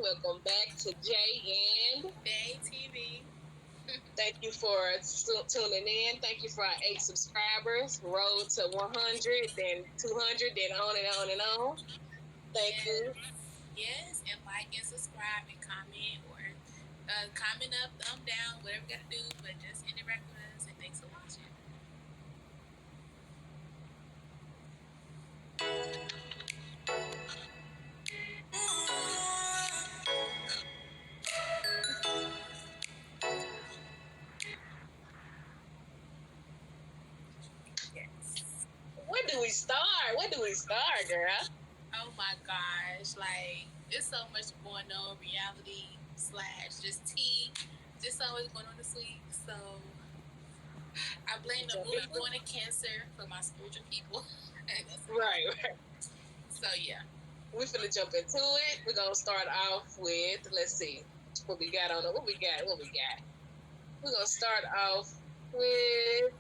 Welcome back to Jay and Day TV. thank you for tuning in. Thank you for our 8 subscribers. Road to 100, then 200, then on and on and on. Thank you. Yes, and like and subscribe and comment or comment up, thumb down, whatever you gotta do, but just interact with us and thanks for watching. Yes. Where do we start? Girl? Oh my gosh, like there's so much going on, reality / just tea. Just so much going on this week. So I blame the movie born in Cancer for my spiritual people. Right. So yeah. We finna jump into it. We're gonna start off with, let's see what we got on it. What we got? We're gonna start off with,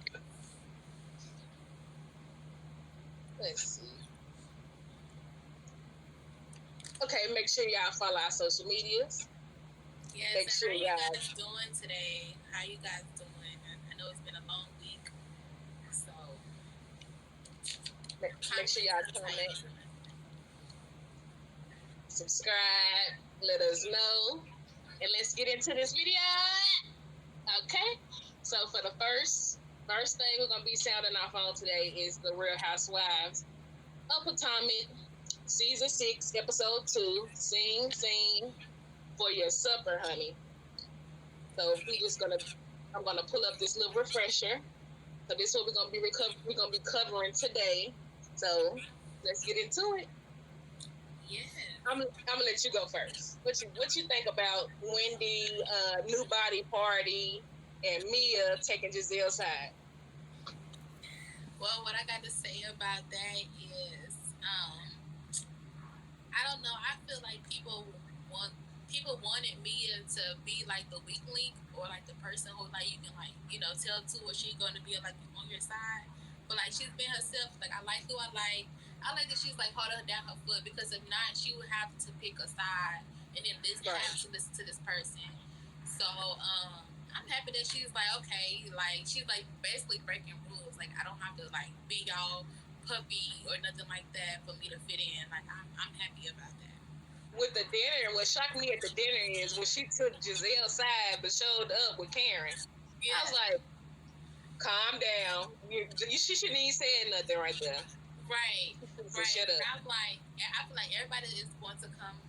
let's see. Okay, make sure y'all follow our social medias. Yes, Make sure how you y'all guys doing today? How you guys doing? I know it's been a long week, so make sure y'all comment, subscribe, let us know, and let's get into this video. Okay, so for the first thing we're gonna be sounding off on today is the Real Housewives of Potomac, season 6, episode 2. Sing for your supper, honey. So I'm gonna pull up this little refresher. So this is what we're gonna be covering today. So let's get into it. Yeah. I'm gonna let you go first. What you think about Wendy, new body party, and Mia taking Giselle's side? Well, what I got to say about that is, I don't know. I feel like people wanted Mia to be like the weak link or like the person who like you can like tell to or she's going to be like on your side. But like she's been herself. Like I like who I like. I like that she's like holding down her foot because if not, she would have to pick a side and then have to listen to this person. So I'm happy that she's like okay, like she's like basically breaking rules. Like I don't have to like be y'all puppy or nothing like that for me to fit in. Like I'm happy about that. With the dinner, what shocked me at the dinner is when she took Giselle's side but showed up with Karen. Yeah. I was like, calm down. She shouldn't even say nothing right there. Right. So shut up. I feel like everybody is going to come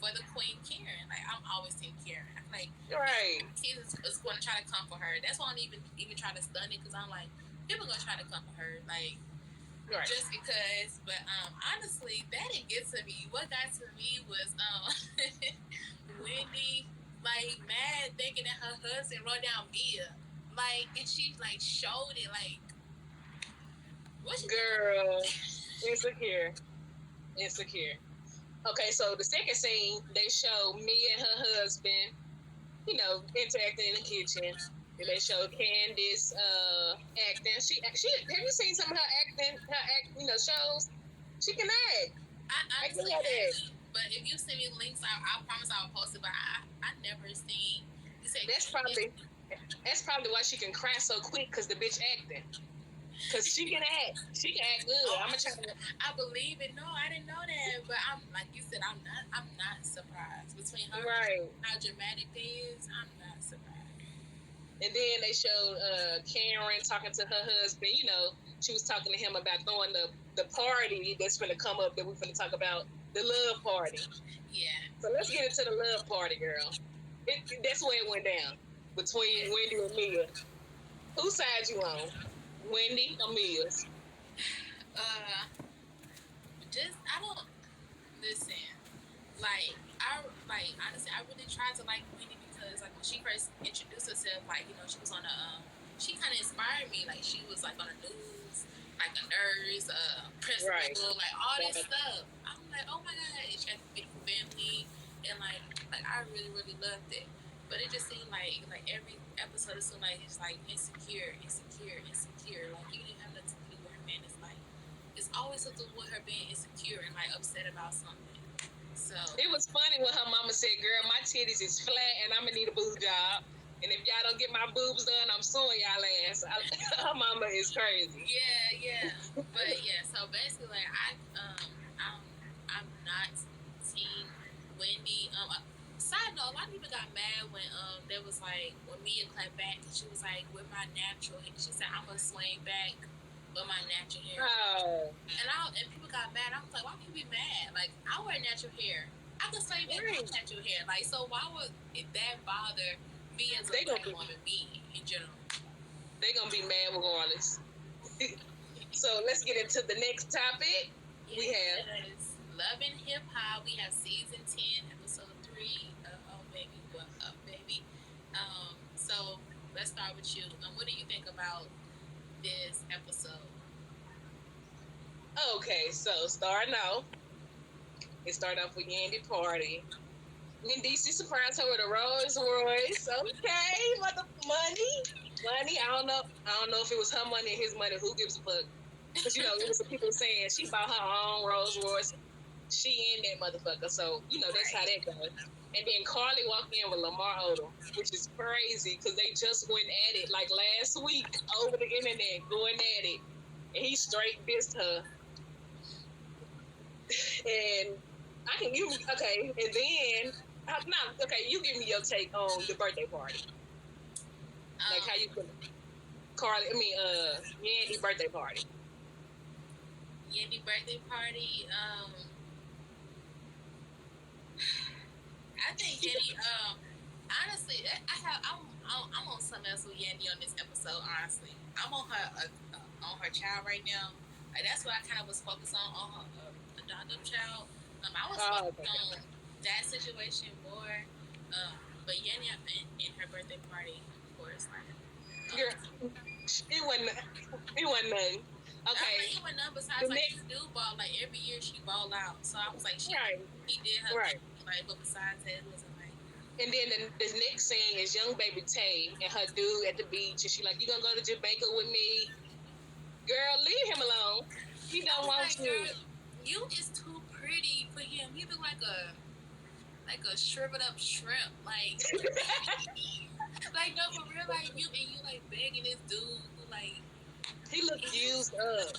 for the Queen Karen. Like I'm always team Karen. I feel like kids is going to try to come for her. That's why I don't even try to stun it because I'm like people are going to try to come for her. Like just because. But honestly, that didn't get to me. What got to me was Wendy like mad thinking that her husband wrote down Mia. Like and she like showed it like girl, insecure. Okay, so the second scene, they show me and her husband, interacting in the kitchen. And they show Candace acting. She have you seen some of her shows? She can act. I honestly haven't. But if you send me links, I promise I'll post it. But I never seen. You say that's probably why she can cry so quick because the bitch acting. Cause she can act good. I believe it. No, I didn't know that. But I'm like you said, I'm not surprised between her and how dramatic it is. I'm not surprised. And then they showed Karen talking to her husband. She was talking to him about throwing the party that's going to come up that we're going to talk about, the love party. Yeah. So let's get into the love party, girl. That's where it went down between Wendy and Mia. Whose side you on? Wendy or Mia's? I don't listen. Honestly, I really tried to like Wendy because like when she first introduced herself, like she was on a she kind of inspired me. Like she was like on the news, like a nurse, principal, like all this stuff. I'm like, oh my god, she had a beautiful family, and like I really really loved it. But it just seemed like every episode it seemed like it's like insecure. Like you didn't have nothing to do with her man. It's like it's always something with her being insecure and like upset about something. So it was funny when her mama said, "Girl, my titties is flat and I'm gonna need a boob job. And if y'all don't get my boobs done, I'm suing y'all ass." Her mama is crazy. yeah. But yeah, so basically, like I'm not team Wendy. Side note, a lot of people got mad when there was like when Mia clapped back and she was like, "With my natural," she said, "I'm gonna swing back with my natural hair." Oh. And people got mad. I was like, why can you be mad? Like, I wear natural hair. I can swing back with natural hair. Like, so why would that bother me as a black woman, me in general? They gonna be mad regardless. So let's get into the next topic. Yes. We have Love and Hip Hop. We have season 10, episode 3. Oh baby, what up, baby? So let's start with you. What do you think about this episode? Okay, so starting off, it started off with Yandy party. Wendy surprised her with a Rolls Royce. Okay, mother money. I don't know if it was her money or his money. Who gives a fuck? Because you know, it was some people saying she bought her own Rolls Royce. She in that motherfucker. So you know that's how that goes. And then Carly walked in with Lamar Odom, which is crazy because they just went at it like last week over the internet, going at it, and he straight dissed her. And I can give me okay, and then you give me your take on the birthday party. Like how you feel. Yandy birthday party. Yandy birthday party. I think Yandy. Honestly, I'm on something else with Yandy on this episode. Honestly, I'm on her child right now. Like, that's what I kind of was focused on her adoptive child. I was focused on that situation more. But Yandy in her birthday party, of course, like. It wasn't nothing. Okay. It wasn't nothing besides like she do ball. Like every year she ball out. So I was like, he did her thing, like, but besides that, it wasn't like. And then the next scene is young baby Tay and her dude at the beach, and she like, "You gonna go to Jamaica with me?" Girl, leave him alone. He don't want you. Girl, you is too pretty for him. He look like a shriveled up shrimp. Like like no, for real, like you like begging this dude who like he look used up.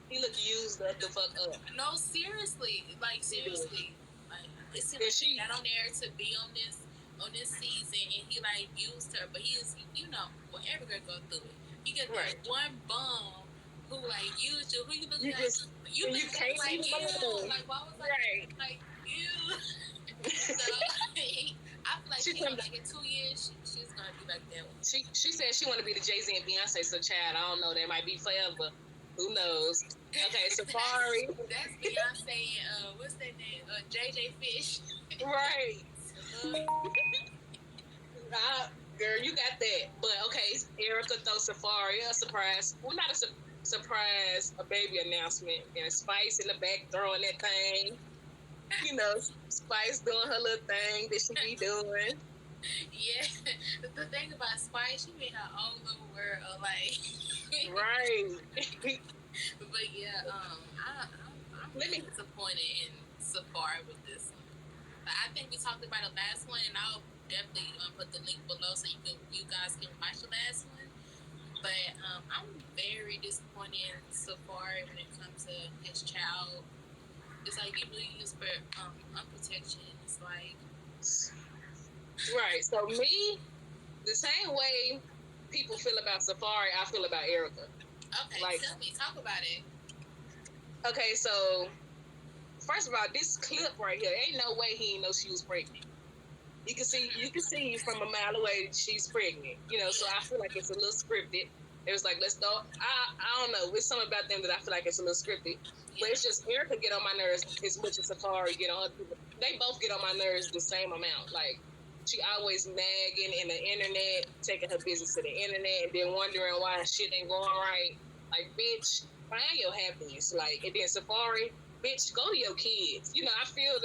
He look used up the fuck up. No, seriously. Like seriously. Like it seemed like she got on there to be on this season and he like used her, but he is, you know, well, every girl go through it. You get that one bum who like used you, who you look like you can't like you. Like why was like you? So I feel like she like in 2 years she's gonna be like that one. She said she wanna be the Jay-Z and Beyonce, so child, I don't know, that might be forever. Who knows? Okay, Safari. That's Beyonce and what's that name? JJ Fish. Right. Girl, you got that. But okay, Erica throw Safari a surprise. Well, not a surprise, a baby announcement. And Spice in the back throwing that thing. You know, Spice doing her little thing that she be doing. Yeah, the thing about Spice, she made her own little world, like. Right. But yeah, I'm really disappointed in Safari with this one. But I think we talked about the last one, and I'll definitely put the link below so you guys can watch the last one. But I'm very disappointed in Safari when it comes to his child. It's like you really use for protection. It's like right. So me, the same way people feel about Safari, I feel about Erica. Okay, like, tell me, talk about it. Okay, so first of all, this clip right here, ain't no way he didn't know she was pregnant. You can see from a mile away she's pregnant. You know, so I feel like it's a little scripted. It was like, let's go. I don't know. There's something about them that I feel like it's a little scripted. But it's just Erica get on my nerves as much as Safari get on other people. They both get on my nerves the same amount. Like, she always nagging in the internet, taking her business to the internet, and then wondering why shit ain't going right. Like, bitch, find your happiness. Like, and then Safari, bitch, go to your kids. You know, I feel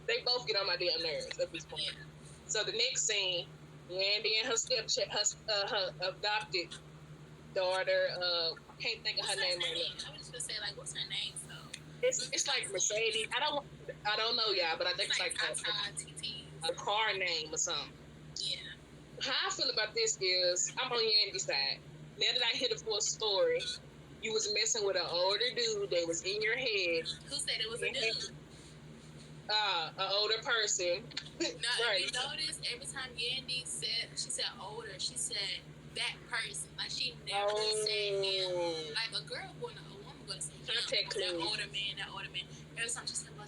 they both get on my damn nerves at this point. So the next scene, Yandy and her adopted daughter, I can't think of her name right now. I was just gonna say, like, what's her name though? It's like Mercedes. I don't know, y'all, but I think it's like a car name or something. Yeah. How I feel about this is I'm on Yandy's side. Now that I hit a full story, you was messing with an older dude that was in your head. Who said it was a dude? An older person. No, right. If you notice, every time Yandy she said older, she said that person. Like she never said him. Like a woman gonna say him. That older man. Every time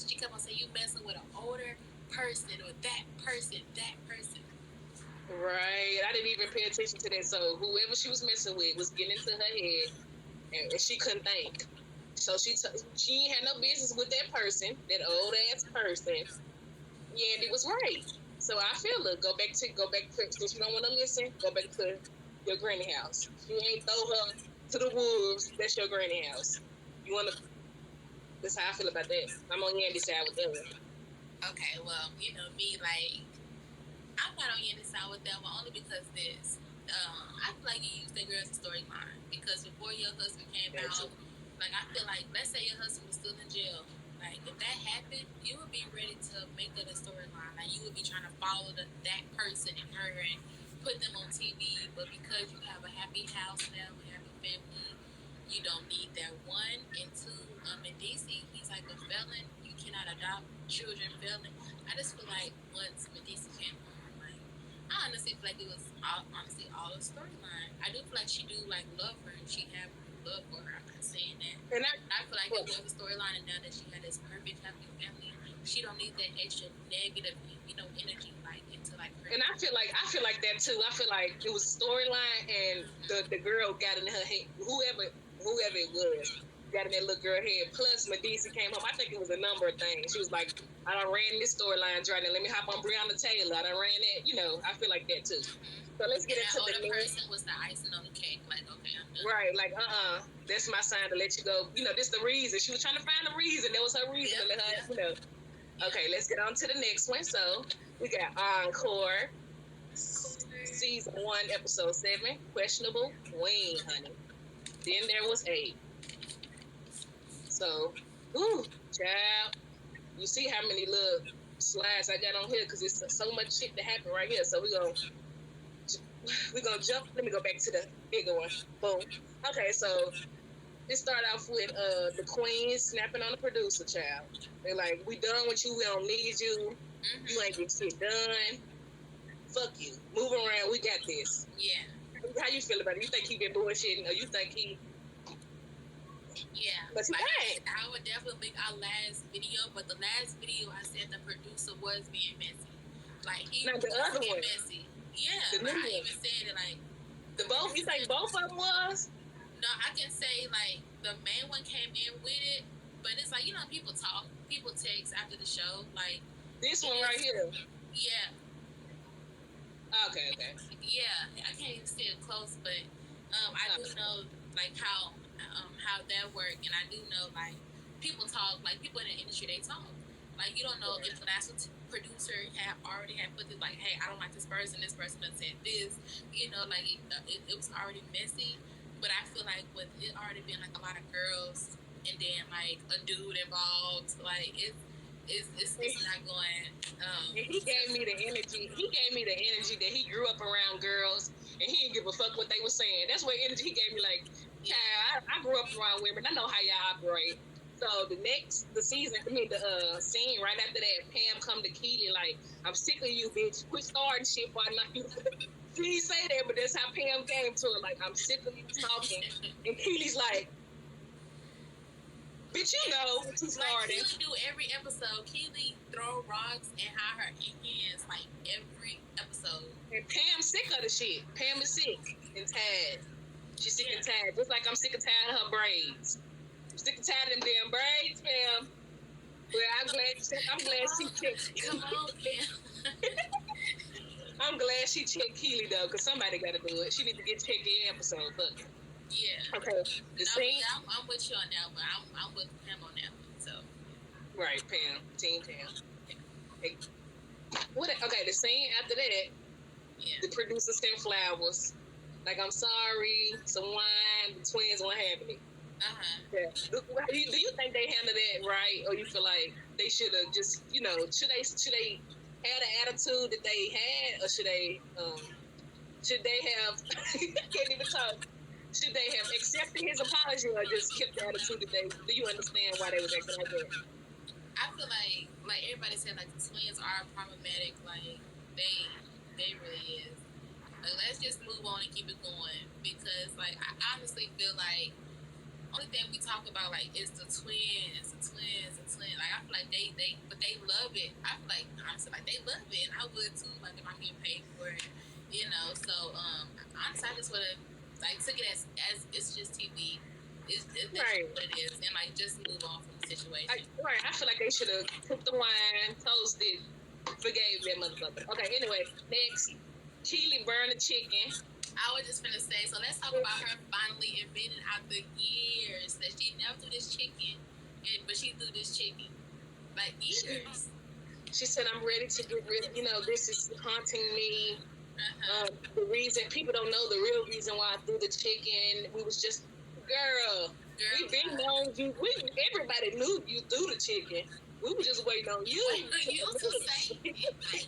she kept on saying you messing with an older person or that person. Right. I didn't even pay attention to that. So whoever she was messing with was getting into her head, and she couldn't think. So she ain't had no business with that person, that old ass person. Yandy was right. So I feel it. Go back to since you don't want to listen. Go back to your granny house. You ain't throw her to the wolves. That's your granny house. You want to? That's how I feel about that. I'm on Yandy's side with that one. Okay, well, you know me, like I'm not on Yandy's side with that one only because this. I feel like you used that girl as a storyline because before your husband came out, like I feel like let's say your husband was still in jail. Like if that happened, you would be ready to make it a storyline. Like you would be trying to follow that person and her and put them on TV. But because you have a happy house now, a happy family, you don't need that. One and two. In DC, he's like a felon. You cannot adopt children felon. I just feel like once Medici came home, like I honestly feel like it was all a storyline. I do feel like she do like love her and she have love for her. I'm not saying that. And I feel like it was a storyline, and now that she had this perfect happy family, she don't need that extra negative, energy like into like her. And I feel like that too. I feel like it was a storyline, and the girl got in her head. Whoever it was got in that little girl head. Plus, Medici came home. I think it was a number of things. She was like, I done ran this storyline, Jordan. Let me hop on Breonna Taylor. I done ran that. I feel like that too. So let's get into the person was the icing on the cake. Like, okay, I'm done. Right, like, that's my sign to let you go. This the reason. She was trying to find a reason. That was her reason to let her, Okay, let's get on to the next one. So we got Encore, season 1, episode 7, questionable queen, honey. Then there was 8. So, child, you see how many little slides I got on here because it's so much shit that happened right here. So we're gonna jump. Let me go back to the bigger one. Boom. Okay, so it started off with the queen snapping on the producer, child. They're like, we done with you. We don't need you. You ain't get shit done. Fuck you. Move around. We got this. Yeah. How you feel about it? You think he been bullshitting, or you think he? Yeah, but I would definitely make our last video, but the last video I said the producer was being messy. Like he was being messy. Yeah, like, I even said it like the both. You think both of them was? No, I can say like the main one came in with it, but it's like people talk, people text after the show. Like this one right here. Yeah. Okay. Yeah, I can't even see it close, but I do know like how that work, and I do know like people talk, like people in the industry they talk. Like you don't know if the last producer already had put it like, hey, I don't like this person done said this. Like it was already messy. But I feel like with it already being like a lot of girls and then like a dude involved, like it's not going. He gave me the energy. He gave me the energy that he grew up around girls and he didn't give a fuck what they were saying. That's what energy he gave me. Like, yeah, I grew up around women. I know how y'all operate. So the scene right after that, Pam come to Keely like, I'm sick of you, bitch. Quit starting shit by not you. She didn't say that, but that's how Pam came to her. Like, I'm sick of you talking. And Keely's like, bitch, you know what you started. Like, Keely do every episode. Keely throw rocks and hide her hands, like, every episode. And Pam's sick of the shit. Pam is sick and tired. She's sick and tired. Just like I'm sick and tired of her braids. I'm sick and tired of them damn braids, Pam. Well, I'm glad she checked. Come on, Pam. I'm glad she checked Keely, though, because somebody got to do it. She need to get checked every episode. Fuck it. Yeah. Okay. I'm with you on that one. I'm with Pam on that one. So. Right, Pam. Team Pam. Hey. Okay, the scene after that, the producer sent flowers. Like, I'm sorry, some wine, the twins weren't having it. Yeah. Do you think they handled that right, or you feel like they should have just, should they had an attitude that they had, or should they have I can't even talk. Should they have accepted his apology or just kept the attitude that they? Do you understand why they was acting like that? I feel like everybody said, like the twins are problematic. Like they really is. Like, let's just move on and keep it going, because like I honestly feel like only thing we talk about like is the twins. Like I feel like they love it. I feel like honestly like they love it, and I would too. Like if I'm getting paid for it, So honestly, I just would have like took it as it's just TV. It's Right. what it is, and like just move on from the situation. Right. I feel like they should have took the wine, toasted, forgave that motherfucker. Okay. Anyway, next, Keely burned the chicken. I was just gonna say, so let's talk about her finally admitting after years that she never do this chicken, but she do this chicken. Like years. She said, I'm ready to get rid of, this is haunting me. The reason, people don't know the real reason why I threw the chicken. We was just, girl we been known you. Everybody knew you threw the chicken. We were just waiting on you. You to say it. Like,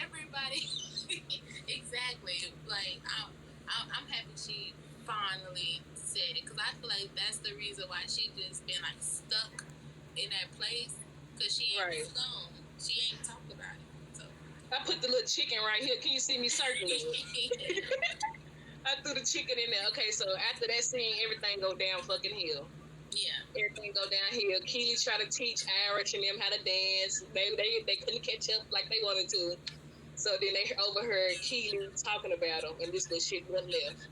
everybody. Exactly. Like, I'm happy she finally said it, because I feel like that's the reason why she just been like stuck in that place, because she ain't gone. She ain't talked about it. So I put the little chicken right here. Can you see me circling? I threw the chicken in there. Okay, so after that scene, everything go down fucking hill. Yeah. Everything go downhill. Keely try to teach Irish and them how to dance. They couldn't catch up like they wanted to. So then they overheard Keely talking about them, and this little shit went left.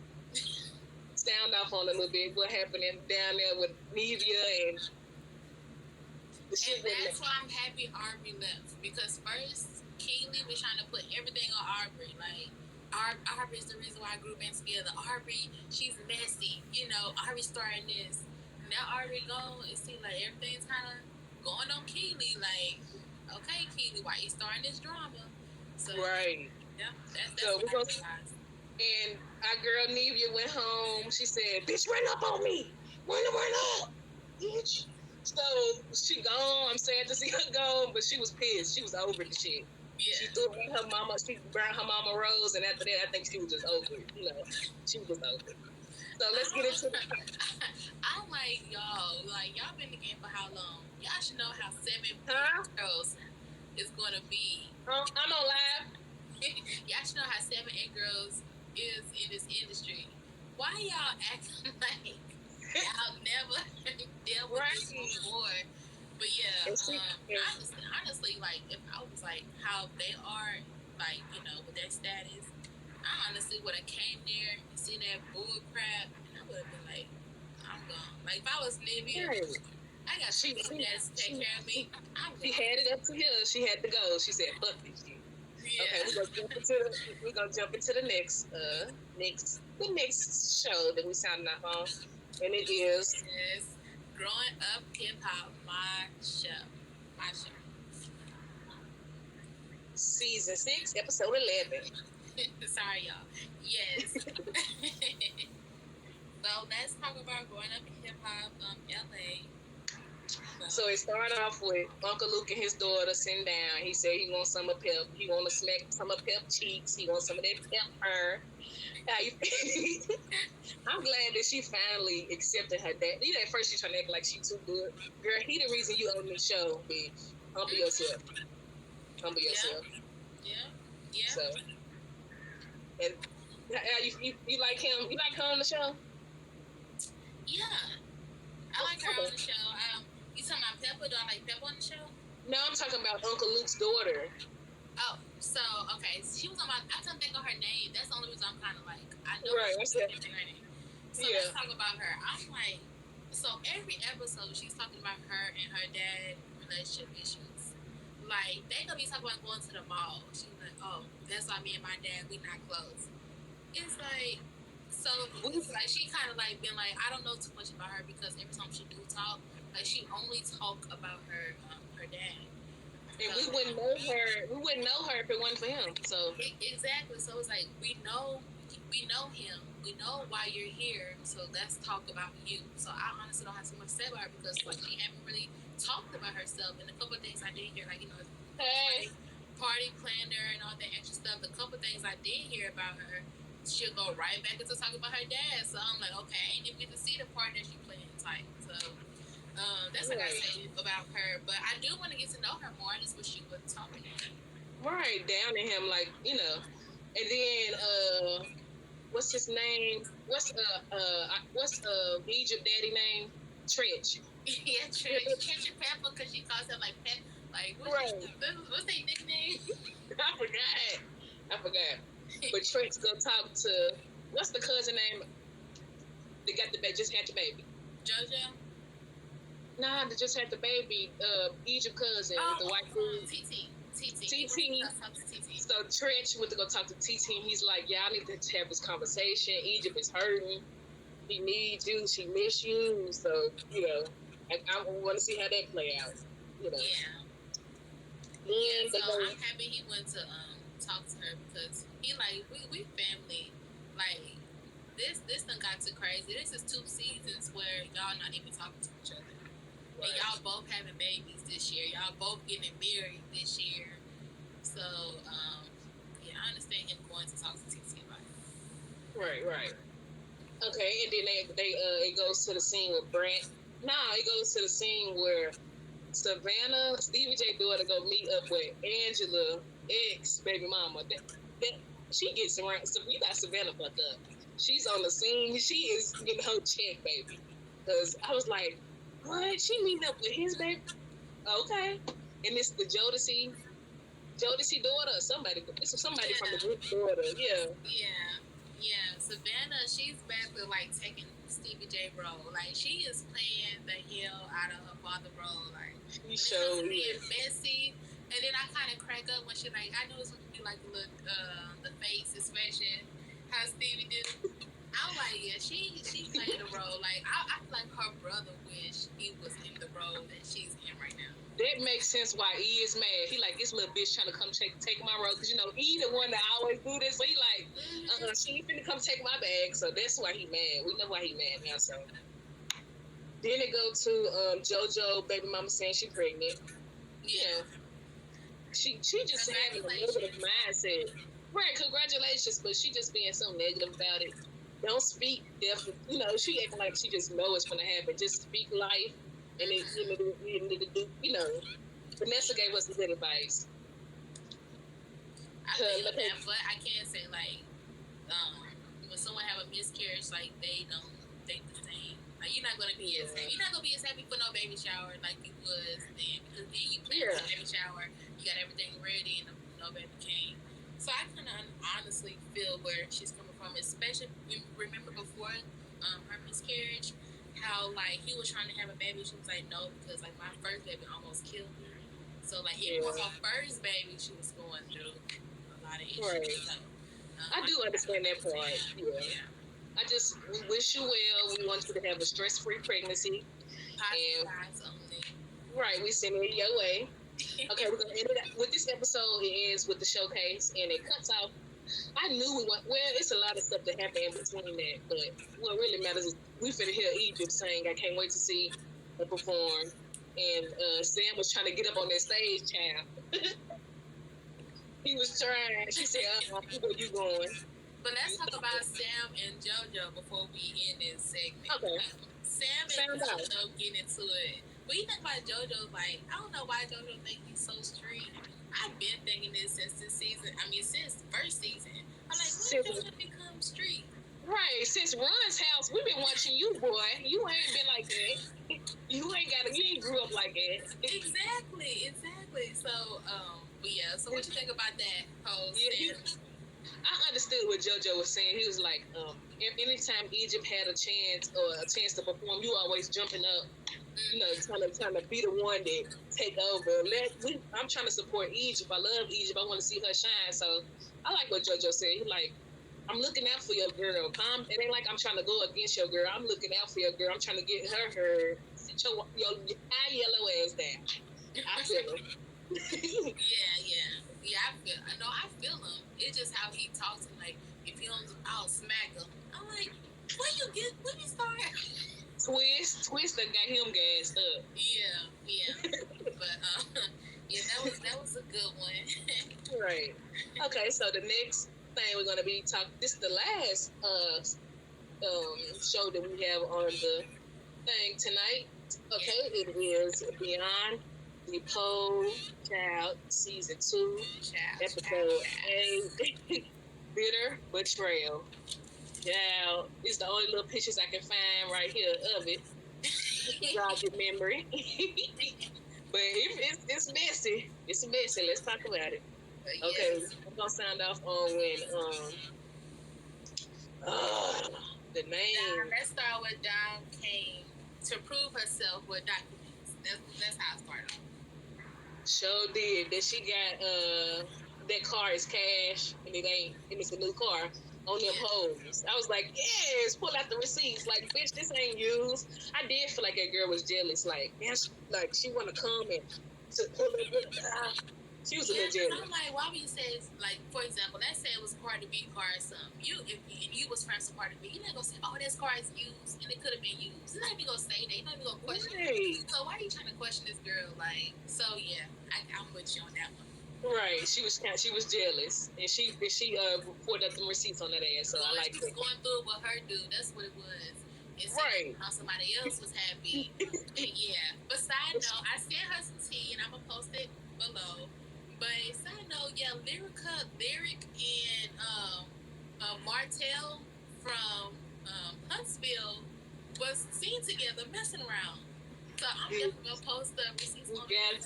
Sound off on a little bit. What happened down there with Nivea and the shit and that's why I'm happy Aubrey left, because first Keely was trying to put everything on Aubrey. Like, Aubrey's the reason why I grew back together. Aubrey, she's messy. Aubrey starting this. Now Aubrey gone, it seems like everything's kind of going on Keely. Like, okay, Keely, why you starting this drama? So, right. Yeah, that's so what I realized. And our girl Nivea went home. She said, bitch, run up on me. Run up, bitch. So she gone. I'm sad to see her gone, but she was pissed. She was over the shit. Yeah. She threw her mama. She burned her mama rose, and after that, I think she was just over it. She was just over it. So let's get into it. I'm like, y'all been together for how long? Y'all should know how 7 girls is gonna be. I'm on live. Y'all should know how 7 girls is in this industry. Why y'all acting like y'all never dealt with this before? But yeah, honestly, like if I was like how they are, like with their status, I honestly would have came there and seen that bull crap, and I would have been like, I'm gone. Like if I was Nivea, I got people that take care of me. She had it up to here. She had to go. She said, "Fuck this shit." Yeah. Okay, we're gonna jump into the next show that we signed up on, and it is Growing Up Hip Hop, my show. Season 6, episode 11. Sorry, y'all. Yes. So let's talk about Growing Up in Hip Hop, LA. So it started off with Uncle Luke and his daughter sitting down. He said he wants some of Pep. He wants to smack some of Pep cheeks. He wants some of that Pep hair. I'm glad that she finally accepted her dad. At first she trying to act like she too good. Girl, he the reason you own the show, bitch. Humble yourself. Yeah. So, and you like him? You like her on the show? Yeah. I like her on the show. You talking about Pepper? Do I like Pepper on the show? No, I'm talking about Uncle Luke's daughter. Oh, so okay. She was on my. I couldn't think of her name. That's the only reason I'm kind of like. I know right. Her name. So let's talk about her. I'm like, so every episode she's talking about her and her dad relationship issues. Like they gonna be talking about going to the mall. She's like, oh, that's why me and my dad we not close. It's like. So it's like she kind of like been like, I don't know too much about her, because every time she do talk, like she only talk about her dad. And we wouldn't know her. We wouldn't know her if it wasn't for him. So exactly. So it's like we know we know him. We know why you're here. So let's talk about you. So I honestly don't have too much to say about her because like she haven't really talked about herself. And a couple of things I did hear, like party planner and all that extra stuff. The couple of things I did hear about her, she'll go right back into talking about her dad. So I'm like, okay, I ain't even get to see the part that she playing type. So that's what I say about her. But I do want to get to know her more. I just wish she would talk to me. Right, down to him, like, you know. And then what's his name? What's Egypt daddy name? Trench. Yeah, Trench and Pepper, because she calls him like Pep. Like, what's their nickname? I forgot. But Trench gonna talk to, what's the cousin name? They got the baby, just had the baby. JoJo? Nah, they just had the baby. Egypt cousin, the white dude. TT. So Trench went to go talk to TT, and he's like, "Yeah, I need to have this conversation. Egypt is hurting. He needs you. She miss you. So you know, I want to see how that play out. You know." Yeah. So I'm happy he went to talk to her because he like we family. Like this done got too crazy. This is 2 seasons where y'all not even talking to each other. Right. And y'all both having babies this year. Y'all both getting married this year. So, yeah, I understand him going to talk to TT about it. Right. Okay, and then they it goes to the scene with Brent. It goes to the scene where Savannah, Stevie J daughter, go meet up with Angela, ex-baby mama. That she gets around. So you got Savannah fucked up. She's on the scene. She is getting her check, baby. Because I was like, what? She meeting up with his baby? Okay. And it's the Jodeci daughter. Somebody. This is somebody from the group daughter. Yeah. Savannah, she's back to like taking Stevie J role. Like she is playing the hell out of her father role. Like she showed being messy. And then I kind of crack up when she like, I knew it was gonna be like the face expression, how Stevie did. I was like, yeah, she played the role. Like I feel like her brother wish he was in the role that she's in right now. That makes sense why E is mad. He like, this little bitch trying to come take my role. Because, you know, E the one that always do this. So he like, she ain't finna come take my bag. So that's why he mad. We know why he mad now. So then it go to JoJo, baby mama saying she pregnant. Yeah. She just having a negative mindset. Right, congratulations. But she just being so negative about it. Don't speak death. You know, she acting like she just know it's gonna happen. Just speak life. And it, you need to do, you know, Vanessa gave us some good advice. I feel that, but I can't say, like, when someone have a miscarriage, like, they don't think the same. Like, you're not going to be as happy. You're not going to be as happy for no baby shower like you was then. Because then you planned for the baby shower, you got everything ready, and no baby came. So I kind of honestly feel where she's coming from, especially, remember before her miscarriage, how like he was trying to have a baby, she was like no, because like my first baby almost killed me. So like even with her first baby, she was going through a lot of issues. Right. So, I do understand that part. Yeah. I just wish you well. We want you to have a stress-free pregnancy. Positive only. Right, we send it your way. Okay, we're gonna end it with this episode. It ends with the showcase, and it cuts off. I knew we went. Well, it's a lot of stuff that happened in between that, but what really matters is we finna hear Egypt saying, "I can't wait to see her perform." And Sam was trying to get up on that stage, child. He was trying. She said, "Where you going?" But let's talk about Sam and JoJo before we end this segment. Okay. Sam and JoJo getting into it. But you think about JoJo, like, I don't know why JoJo think he's so street. I've been thinking this since this season. I mean, since the first season. I'm like, when did JoJo become street? Right. Since Ron's house, we've been watching you, boy. You ain't been like that. You ain't grew up like that. Exactly. So, but yeah. So what you think about that whole Sam? I understood what JoJo was saying. He was like, anytime Egypt had a chance to perform, you always jumping up, you know, trying to be the one that take over. I'm trying to support Egypt. I love Egypt. I want to see her shine. So I like what JoJo said. He like, I'm looking out for your girl. It ain't like I'm trying to go against your girl. I'm looking out for your girl. I'm trying to get her heard. Sit your high yellow ass down. I feel it. Yeah. Yeah, I feel him. It's just how he talks. Like, if he don't, I'll smack him. I'm like, when you start? Twist that got him gassed up. Yeah. But yeah, that was a good one. Right. Okay, so the next thing we're gonna be talking. This is the last show that we have on the thing tonight. Okay, it is Beyond the Pole Child Season 2, Episode 8, Bitter Betrayal. Yeah, it's the only little pictures I can find right here of it. Jog your memory. But it's messy. It's messy. Let's talk about it. Okay, I'm gonna sound off on when the name. Let's start with Dawn came to prove herself with documents. That's how I started off. Sure did. That she got that car is cash and it's a new car on them hoes. I was like, yes, pull out the receipts. Like, bitch, this ain't used. I did feel like that girl was jealous. Like, man, she wanna come and to pull it. She was a little jealous. I'm like, why would you say, like, for example, let's say it was a Cardi B car or something. If you was friends with Cardi B, you're not gonna say, oh, this car is used and it could have been used. You're not even gonna say that. You're not even gonna question it. So why are you trying to question this girl? Like, so yeah, I'm with you on that one. Right, she was jealous, and she pulled up the receipts on that ass. So I like she was going through it with her dude. That's what it was. Right. How somebody else was happy. Yeah. But side note, I sent her some tea, and I'm gonna post it below. But side note, yeah, Lyric and Martell from Huntsville was seen together messing around. So I'm definitely gonna post the receipts on that.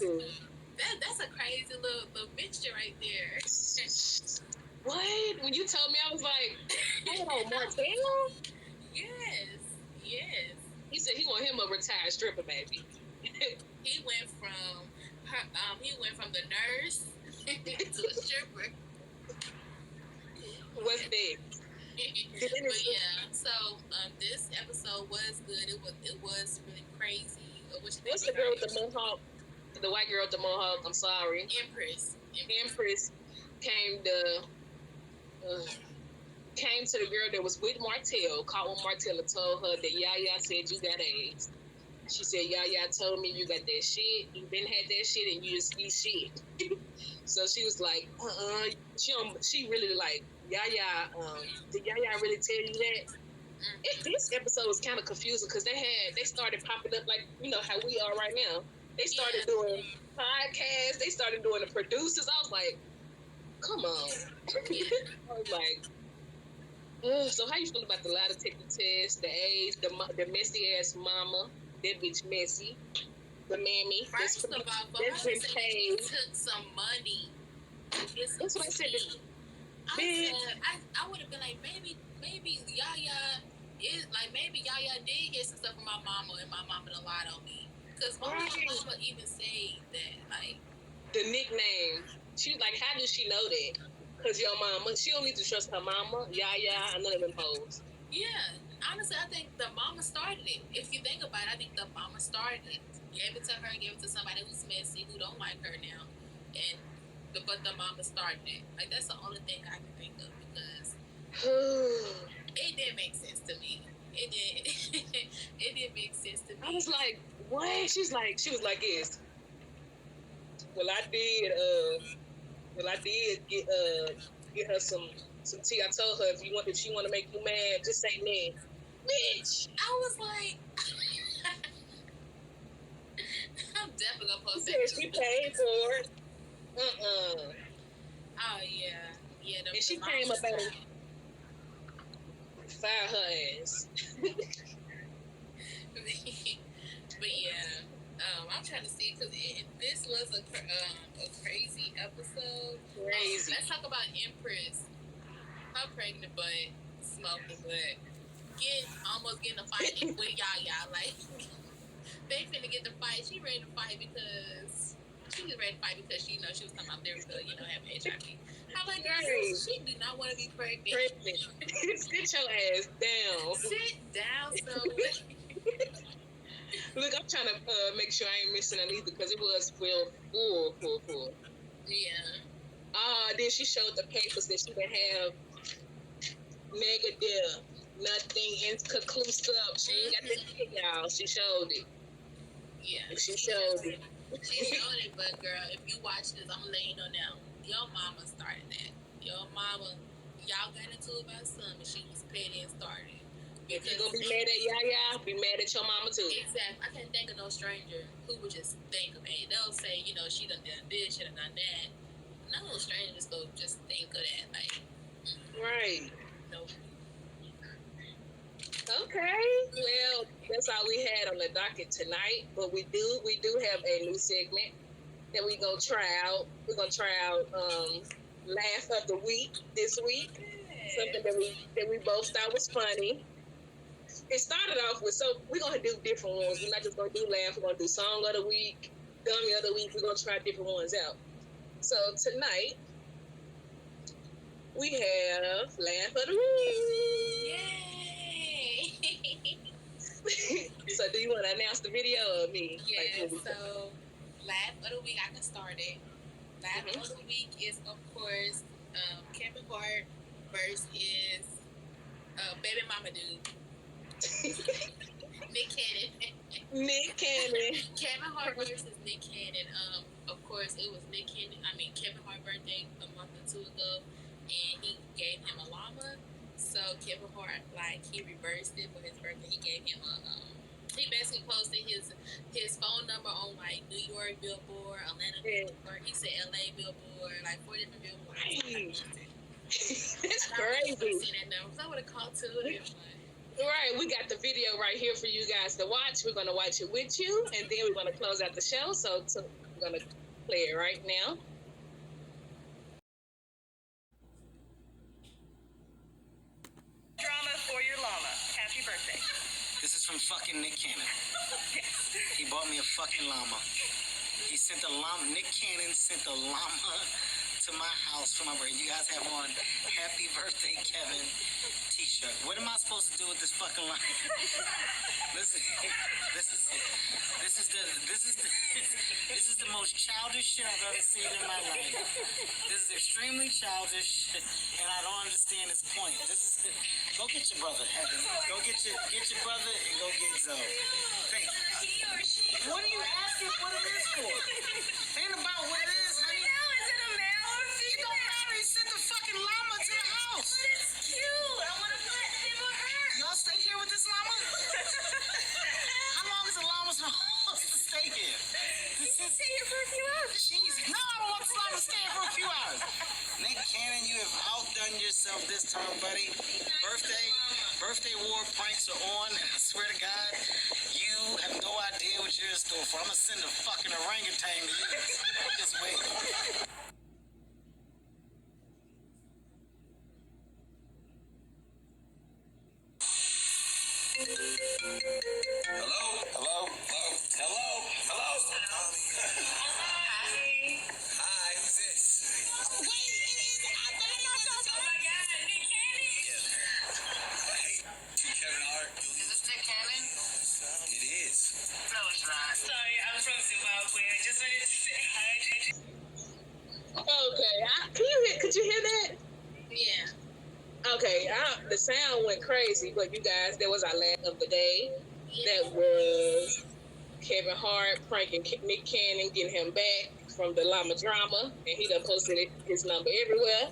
That's a crazy little mixture right there. What? When you told me, I was like, hold on, Martell? Yes. He said he want him a retired stripper, baby. He went from the nurse to a stripper. What's that? But yeah, so this episode was good. It was really crazy. What's the girl with the mohawk? The white girl with the mohawk. I'm sorry. Empress came to the girl that was with Martell, called when Martell and told her that Yaya said you got AIDS. She said, Yaya told me you got that shit. You been had that shit and you just eat shit. So she was like, she really like, Yaya, did Yaya really tell you that? This episode was kind of confusing because they started popping up like, you know, how we are right now. They started doing podcasts. They started doing the producers. I was like, come on. I was like, so how you feel about the lie detector test, the AIDS, the messy ass mama, that bitch messy, the mammy. First of all, that's been paid. Took some money. That's what I said. I would have been like, maybe Yaya is like, maybe Yaya did get some stuff from my mama and my mama done lied on me. Because my mama even say that, like, the nickname. She like, how does she know that? Because your mama, she don't need to trust her mama, Yaya, and none of them hoes. Yeah, honestly, I think the mama started it. If you think about it, I think the mama started it. Gave it to her, gave it to somebody who's messy, who don't like her now. But the mama started it. Like, that's the only thing I can think of because it didn't make sense to me. It did. It didn't make sense to me. I was like, what? She was like, yes. Well, I did get her some tea. I told her if she want to make you mad, just say man. Bitch. I was like, I'm definitely gonna post that. She paid for it. Oh yeah. And she came up and fire her ass. But yeah, I'm trying to see because this was a crazy episode. Crazy. Let's talk about Empress. Her pregnant butt, smoking butt, almost getting a fight with Yaya. Like they finna get the fight. She ready to fight because she was she she was talking about lyrical, having HIV. I'm like, girl, she do not want to be pregnant. Sit your ass down. Sit down, so. Look, I'm trying to make sure I ain't missing it either because it was full. Yeah. Then she showed the papers that she didn't have negative, nothing inconclusive. She ain't got the shit, y'all. She showed it. Yeah. She showed it. She showed it, but girl, if you watch this, I'm gonna let you know now. Your mama started that. Your mama, y'all got into it about something. She was petty and started. If you're gonna be mad at Yaya, be mad at your mama too. Exactly. I can't think of no stranger who would just think of it. They'll say, you know, she done this, she done that. No strangers go just think of that. Like, right. No. Okay. Well, that's all we had on the docket tonight. But we do have a new segment that we gonna try out. We're gonna try out Laugh of the Week this week. Something that we both thought was funny. It started off with, so we're gonna do different ones. We're not just gonna do laugh. We're gonna do song of the week, dummy of the week. We're gonna try different ones out. So tonight we have Laugh of the Week. Yay! So do you want to announce the video or me? Yeah. So Laugh of the Week, I can start it. Laugh of the Week is, of course, Kevin Hart versus Baby Mama Dude. Nick Cannon. Kevin Hart versus Nick Cannon. Of course, it was Kevin Hart's birthday a month or two ago, and he gave him a llama. So Kevin Hart, he reversed it for his birthday. He gave him he basically posted his phone number on New York Billboard, Atlanta Billboard. He said LA Billboard, 4 different billboards. That's crazy. I would have called too. Right, we got the video right here for you guys to watch. We're going to watch it with you, and then we're going to close out the show. So we're going to play it right now. Drama for your llama. Happy birthday. This is from fucking Nick Cannon. He bought me a fucking llama. He sent a llama. Nick Cannon sent a llama to my house for my birthday. You guys have on Happy Birthday, Kevin t-shirt. What am I supposed to do with this fucking llama? This is the most childish shit I've ever seen in my life. This is extremely childish, and I don't understand its point. Go get your brother, Heaven. Go get your brother and go get Zoe. Thank you. He or she. What are you asking what it is for? Think about what it is, honey. No, is it a male or He female? don't matter. He sent the fucking llama to the house. But it's cute. I want to put him or her. Y'all stay here with this llama? How long is a llama supposed to stay here? You can stay here for a few hours. Jesus. No, I don't want this llama to stay here for a few hours. Nick Cannon, you have outdone yourself this time, buddy. Birthday war pranks are on, and I swear to God, you have no idea what you're in store for. I'm gonna send a fucking orangutan to you. Just wait. Hello? Hello? Hello? Hello? Hello? Hi, who's this? Oh my God, Nick Cannon. Hey, Kevin Hart. Is this Nick Cannon? It is. No, it's not. Sorry, I'm from Zimbabwe. I just wanted to say hi. Okay, could you hear that? Yeah. Okay, the sound went crazy, but you guys, that was our laugh of the day. Yeah. That was Kevin Hart pranking Nick Cannon, getting him back from the llama drama, and he done posted his number everywhere.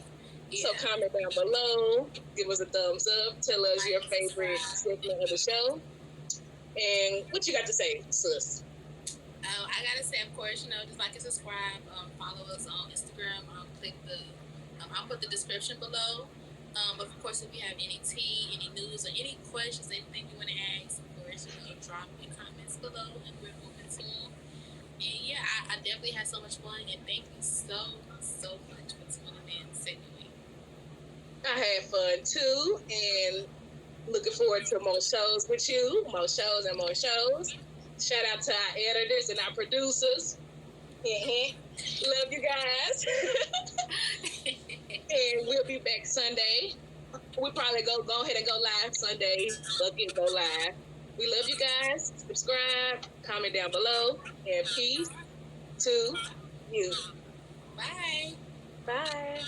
Yeah. So comment down below, give us a thumbs up, tell us your favorite segment of the show, and what you got to say, sis? I gotta say, of course, just like and subscribe. Follow us on Instagram. Click I'll put the description below. Of course, if you have any tea, any news, or any questions, anything you want to ask, of course, drop your comments below, and we're moving to them. And yeah, I definitely had so much fun, and thank you so much for tuning in second week. I had fun too, and looking forward to more shows with you, more shows and more shows. Shout out to our editors and our producers. Love you guys. And we'll be back Sunday. We'll probably go ahead and go live Sunday. Go live. We love you guys. Subscribe, comment down below, and peace to you. Bye. Bye.